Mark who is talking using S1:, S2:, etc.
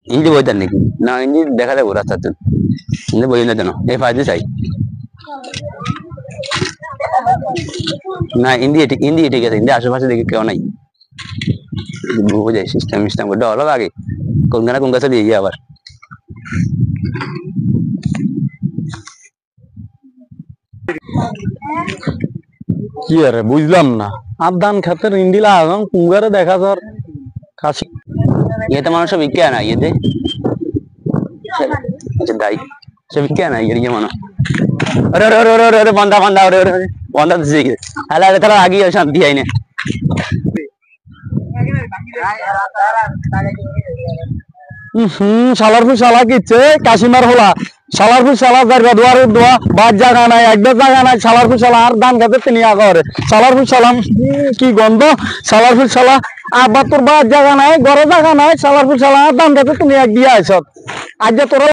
S1: ইন্দি বইতার নাকি না ইন্দি দেখা যাবো রাস্তাতে ইন্দি বই না জানো এই ফাইদে চাই না ইন্দি ঠিক আছে ইন্দি আশেপাশে দেখি কেউ নাই বুঝাই সিস্টেম করতে হলো আগে কোন গাছে দিয়ে গিয়ে আবার
S2: কি আরে বুঝলাম না আর ধান খাতের ইন্দিলা আগাম কুঙ্গারে দেখা যার খাসি
S1: ইয়েতে মানুষ বিজ্ঞা না ইয়েতে আচ্ছা দাই সে বিজ্ঞা না ইয়ে মানুষ अरे अरे अरे अरे अरे बंदा बंदा अरे अरे बंदा दिसे के हला अरे थोड़ा आगे शांति आईने
S2: শালারপুর শালা কিচ্ছে কাশিমার হলা শালারপুর শালা জায়গা দুয়ারে দোয়া বাদ জায়গা নাই একদম জায়গা নাই শালারপুর শালা আর ধান খেতে তিনি আগরে শালারপুর শালা কি গন্ধ শালারপুর শালা আবার তোর বাদ জায়গা নাই ঘরে জায়গা নাই শালারপুর শালা আর ধান খেতে তুমি এক দিয়ে আইছ আজ তোরা